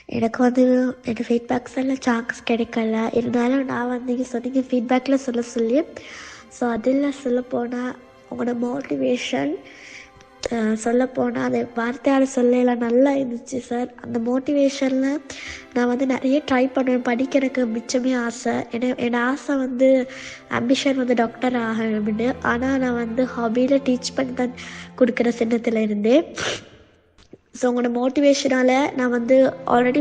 எனக்கு வந்து எனக்கு ஃபீட்பேக்ஸ் எல்லாம் சான்ஸ் கிடைக்கல. இருந்தாலும் நான் வந்து நீங்கள் சொன்னீங்க ஃபீட்பேக்கில் சொல்ல சொல்லி. ஸோ அதில் சொல்லப்போனால் உங்களோட மோட்டிவேஷன் சொல்லப்போனால் அந்த வார்த்தையால் சொல்லலாம் நல்லா இருந்துச்சு சார். அந்த மோட்டிவேஷனில் நான் வந்து நிறைய ட்ரை பண்ணுவேன். படிக்க எனக்கு மிச்சமே ஆசை. என்னோட ஆசை வந்து ஆம்பிஷன் வந்து டாக்டர் ஆகணும்னு. ஆனால் நான் வந்து ஹாபியில் டீச் பண்ணி தான் கொடுக்குற சின்னத்தில் இருந்தேன். ஸோ உங்களோட மோட்டிவேஷனால் நான் வந்து already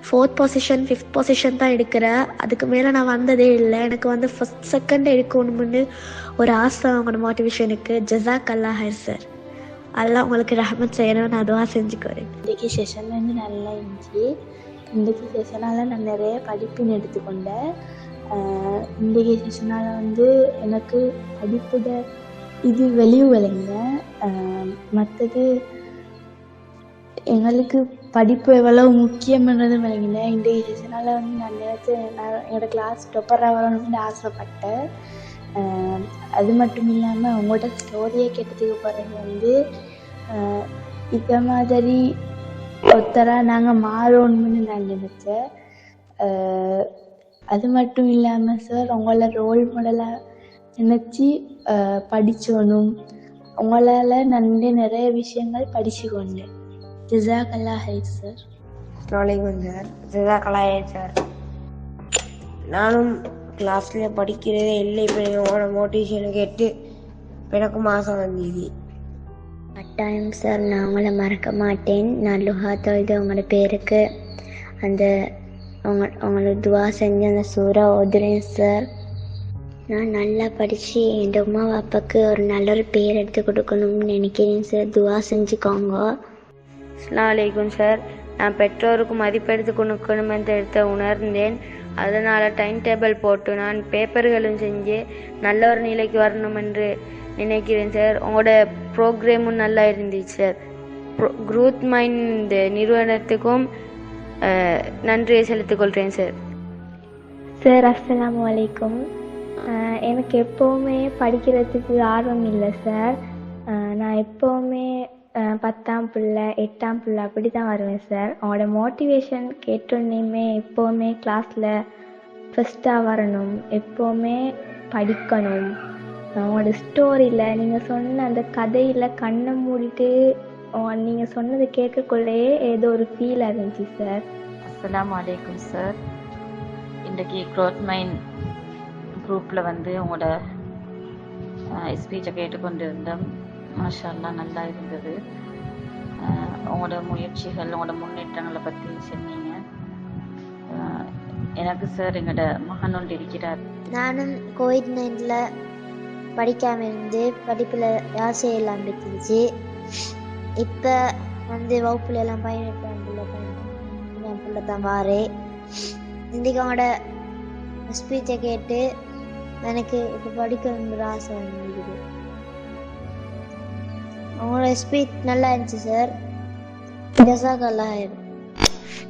fourth position 5th position தான் எடுக்கிறேன். அதுக்கு மேலே நான் வந்ததே இல்லை. எனக்கு வந்து ஃபஸ்ட் செகண்ட் எடுக்கணும்னு ஒரு ஆசை. உங்களோட மோட்டிவேஷனுக்கு ஜஸாக் அல்லாஹ் ஹைர் சார். அதெல்லாம் உங்களுக்கு ரஹமத் செய்யணும்னு நான் அதுவாக செஞ்சுக்குவேன். இன்றைக்கி செஷன் வந்து நல்லா இருந்துச்சு. இன்றைக்கி செஷனால் நான் நிறைய படிப்புன்னு எடுத்துக்கொண்டேன். இன்றைக்கி செஷனால் வந்து எனக்கு படிப்புட இது வெளியே விளைங்க. மற்றது எங்களுக்கு படிப்பு எவ்வளோ முக்கியமானது விளங்கினேன். இன்றைக்கி செஷனால் வந்து நான் என்னோடய கிளாஸ் டாப்பராக வரணும்னு ஆசைப்பட்டேன். அது மட்டும் இல்லாமல் உங்களோட ஸ்டோரியை கேட்டதுக்கு பிறகு வந்து இதை மாதிரி ஒருத்தராக நாங்கள் மாறணும்னு நான் நினச்சேன். அது மட்டும் இல்லாமல் சார் உங்களை ரோல் மாடலாக நினச்சி படிச்சோணும். உங்களால் நான் நிறைய விஷயங்கள் படிச்சுக்கொண்டேன். ஜஸாக் அல்லாஹ் ஹைர் சார். அஸ்ஸலாமு சார். ஜஸாக் அல்லாஹ் ஹைர் சார். நானும் கிளாஸில் படிக்கிறதே இல்லை. இப்போ உங்களோட மோட்டிவேஷனை கேட்டு எனக்கும் ஆசை வந்தது. கட்டாயம் சார், நான் உங்களை மறக்க மாட்டேன். நான் லுஹா தொழுது உங்களோட பேருக்கு அந்த உங்களுக்கு துவா செஞ்சு அந்த சூறா ஓதுறேன் சார். நான் நல்லா படித்து என் அம்மா அப்பாவுக்கு ஒரு நல்ல ஒரு பேர் எடுத்து கொடுக்கணும்னு நினைக்கிறேன் சார். துவா செஞ்சுக்கோங்க. அஸ்ஸலாமு அலைக்கும் சார். நான் பெற்றோருக்கு மதிப்பெடுத்து கொடுக்கணும் என்று எடுத்து உணர்ந்தேன். அதனால் டைம் டேபிள் போட்டு நான் பேப்பர்களும் செஞ்சு நல்ல ஒரு நிலைக்கு வரணும் என்று நினைக்கிறேன் சார். உங்களோட ப்ரோக்ராமும் நல்லா இருந்துச்சு சார். க்ரோத் மைண்ட் நிறுவனத்துக்கும் நன்றியை செலுத்திக் கொள்கிறேன் சார். சார் அஸ்ஸலாமு அலைக்கும். எனக்கு எப்போவுமே படிக்கிறதுக்கு ஆர்வம் இல்லை சார். நான் எப்போவுமே 10ஆம் பிள்ளை 8ஆம் பிள்ளை அப்படி தான் வருவேன் சார். அவங்களோட மோட்டிவேஷன் கேட்டோன்னே எப்போவுமே கிளாஸில் ஃபஸ்ட்டாக வரணும், எப்போவுமே படிக்கணும். அவங்களோட ஸ்டோரியில் நீங்கள் சொன்ன அந்த கதையில் கண்ணை மூடிட்டு நீங்கள் சொன்னதை கேட்கக்குள்ளேயே ஏதோ ஒரு ஃபீல் இருந்துச்சு சார். அஸ்ஸலாமு அலைக்கும் சார். இன்றைக்கி க்ரோத் மைண்ட் குரூப்பில் வந்து உங்களோட ஸ்பீச்சை கேட்டுக்கொண்டு இருந்தோம். மாஷா அல்லாஹ் நல்லா இருந்தது. உங்களோட முயற்சிகள் உங்களோட முன்னேற்றங்களை பற்றி சொன்னீங்க. எனக்கு சார் எங்களோட மகன் ஒன்று இருக்கிறார். நானும் கோவிட்-19 படிக்காமல் இருந்து படிப்பில் ஆசை எல்லாம் இருந்துச்சு. இப்போ வந்து வகுப்புல எல்லாம் 18ஆம் பிள்ளை தான் வாரே. இன்றைக்கு அவங்களோட ஸ்பீச்சை கேட்டு எனக்கு இப்போ படிக்கணுங்கிற ஆசை வந்துருக்குது. உங்களோட ஸ்பீச் நல்லா இருந்துச்சு சார். ஜஸாக் அல்லாஹ் ஹைர்.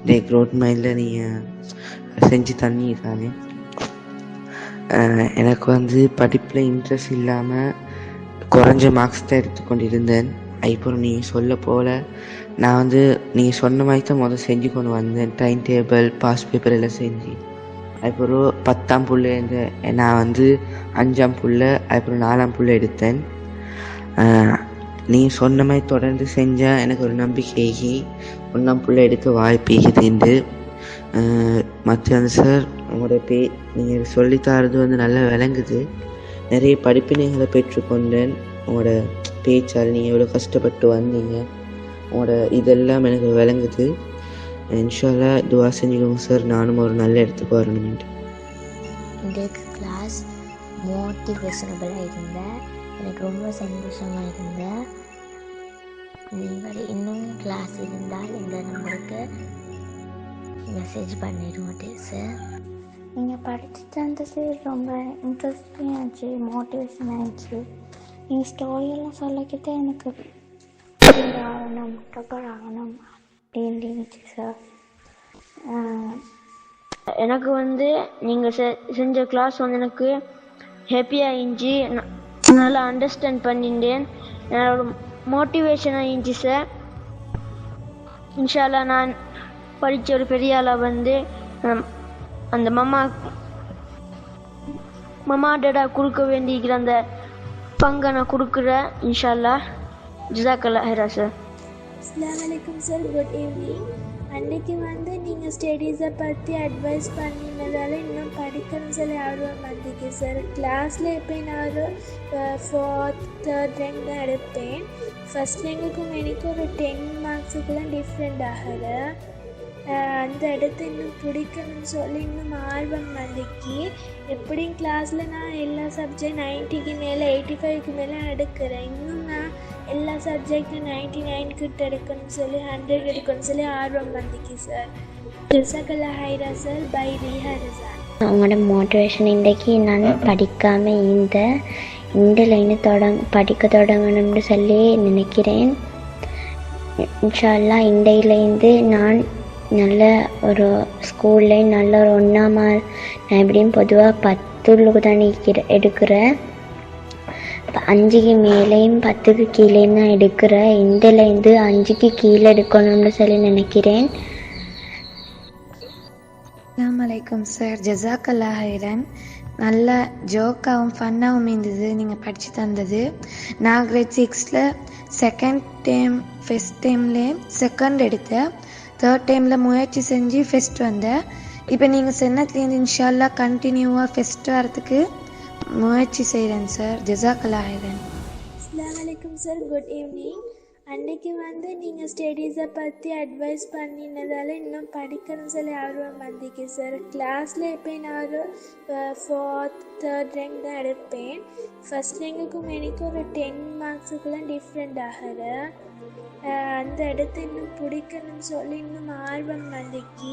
டே க்ரோத் மைண்டில் நீங்கள் செஞ்சு தண்ணி தானே. எனக்கு வந்து படிப்பில் இன்ட்ரெஸ்ட் இல்லாமல் குறைஞ்ச மார்க்ஸ் தான் எடுத்துக்கொண்டு இருந்தேன். அப்புறம் நீங்கள் சொல்ல போல் நான் வந்து நீங்கள் சொன்ன மாதிரி தான் செஞ்சு கொண்டு வந்தேன். டைம் டேபிள் பாஸ் பேப்பர் எல்லாம் செஞ்சு. அப்புறம் 10ஆம் புள்ளை நான் வந்து 5ஆம் புள்ளை அப்புறம் 4ஆம் புள்ளை எடுத்தேன். நீங்கள் சொன்ன மாதிரி தொடர்ந்து செஞ்சால் எனக்கு ஒரு நம்பிக்கைக்கு 1ஆம் புள்ளை எடுக்க வாய்ப்பு இருக்குது. மற்ற வந்து சார் உங்களோட நீங்கள் சொல்லித்தரது வந்து நல்லா விளங்குது. நிறைய படிப்பினைகளை பெற்றுக்கொண்டேன். உங்களோட பேச்சால் நீங்கள் எவ்வளோ கஷ்டப்பட்டு வந்தீங்க, உங்களோட இதெல்லாம் எனக்கு விளங்குது. இன்ஷா அல்லாஹ் துவா செஞ்சுக்கோங்க சார், நானும் ஒரு நல்ல இடத்துக்கு வரணும்ட்டு. இன்றைக்கு கிளாஸ் மோட்டிவேஷனபிளாக இருந்தேன். எனக்கு ரொம்ப சந்தோஷமாக இருந்தேன். நீங்கள் இன்னும் கிளாஸ் இருந்தால் இந்த நம்பருக்கு மெசேஜ் பண்ணிடுவோம் சார். நீங்கள் படிச்சுட்டு இருந்தது ரொம்ப இன்ட்ரெஸ்டிங்காக இருந்துச்சு, மோட்டிவேஷனாக இருந்துச்சு. நீங்கள் ஸ்டோரியெல்லாம் சொல்லிக்கிட்டே எனக்கு ஆகணும் டாக்டர் ஆகணும் அப்படின்னு இருந்துச்சு சார். எனக்கு வந்து நீங்கள் செஞ்ச கிளாஸ் வந்து எனக்கு ஹாப்பியாக இருந்துச்சு. நல்லா அண்டர்ஸ்டாண்ட் பண்ணிட்டேன். என்னோட மோட்டிவேஷனாக இருந்துச்சு சார். இன்ஷா அல்லாஹ் நான் படித்த ஒரு பெரிய ஆளாக வந்து அந்த மம்மா டேடா கொடுக்க வேண்டியிருக்கிற அந்த பங்கை நான் கொடுக்குறேன் இன்ஷா அல்லாஹ். ஜஸாக்கல்லாஹ் ஹைரா சார். அஸ்ஸலாமு அலைக்கும் சார், குட் ஈவினிங். அன்றைக்கி வந்து நீங்கள் ஸ்டடீஸை பற்றி அட்வைஸ் பண்ணினதால இன்னும் படிக்கணும்னு சொல்லி ஆர்வம் வந்துக்கு சார். கிளாஸில் எப்போயும் நான் ஒரு 4th 3rd rank தான் எடுப்பேன். ஃபஸ்ட் ரேங்குக்கும் எனக்கு ஒரு 10 மார்க்ஸுக்கெல்லாம் டிஃப்ரெண்ட் ஆகலை. அந்த இடத்த இன்னும் பிடிக்கணும்னு சொல்லி இன்னும் ஆர்வம் வந்துக்கு. எப்படியும் கிளாஸில் நான் எல்லா சப்ஜெக்ட் 90க்கு மேலே 85க்கு மேலே எடுக்கிறேன். இன்னும் நான் எல்லா சப்ஜெக்டும் 99 கிட்ட எடுக்கணும்னு சொல்லி 100 எடுக்கணும்னு சொல்லி ஆர்வம் வந்துக்கு சார். ஜஸாக்கல்லாஹ் ஹைரா சார். By ரீஹா Razan. அவங்களோட மோட்டிவேஷன் இன்றைக்கி நான் படிக்காமல் இந்த லைனை படிக்க தொடங்கணும்னு சொல்லி நினைக்கிறேன். இன்ஷா அல்லாஹ் இன்றையிலேருந்து நான் நல்ல ஒரு ஸ்கூல்லேயும் நல்ல ஒரு 1ஆம் நான் எப்படியும் பொதுவாக 10 தான் எடுக்கிறேன். 5க்கு மேலேயும் 10க்கு கீழேயும் தான் எடுக்கிறேன். இதிலேருந்து 5க்கு கீழே எடுக்கணும்னு சொல்லி நினைக்கிறேன். அஸ்ஸலாமு அலைக்கும் சார். ஜஸாக்கல்லாஹ் ஹைரன். நல்ல ஜோக்காகவும் ஃபன்னாகவும் இருந்தது நீங்கள் படித்து தந்தது. நான் கிரேட் 6ல் செகண்ட் டைம் ஃபஸ்ட் டைம்லேயே செகண்ட் எடுத்தேன். 3rd டைமில் முயற்சி செஞ்சு ஃபஸ்ட் வந்தேன். இப்போ நீங்கள் சொன்னதுலேருந்து இன்ஷா அல்லாஹ் கண்டினியூவாக ஃபஸ்ட் வரத்துக்கு முயற்சி செய்கிறேன் சார். ஜஸாக்கல்லாஹ் ஹைரன். அஸ்ஸலாமு அலைக்கும் சார், குட் ஈவினிங். அன்றைக்கி வந்து நீங்கள் ஸ்டடீஸை பற்றி அட்வைஸ் பண்ணினதால இன்னும் படிக்கணும்னு சொல்லி ஆர்வம் வந்துக்கு சார். கிளாஸில் எப்போயும் நான் ஒரு 4th 3rd rank தான் எடுப்பேன். ஃபஸ்ட் ரேங்குக்கும் எனக்கு ஒரு 10 மார்க்ஸுக்கெல்லாம் டிஃப்ரெண்ட் ஆகலை. அந்த இடத்த இன்னும் பிடிக்கணும்னு சொல்லி இன்னும் ஆர்வம் வந்துக்கு.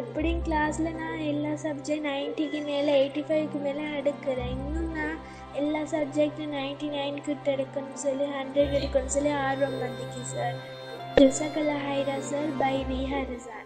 எப்படியும் கிளாஸில் நான் எல்லா சப்ஜெக்ட் 90க்கு மேலே 85க்கு மேலே எடுக்கிறேன். இன்னும் நான் எல்லா சப்ஜெக்டும் 99 கிட்ட எடுக்கணும்னு சொல்லி 100 எடுக்கணும்னு சொல்லி ஆர்வம் வந்துக்கு சார். ஜஸாக்கல்லாஹ் ஹைரா சார். By ரீஹா Razan.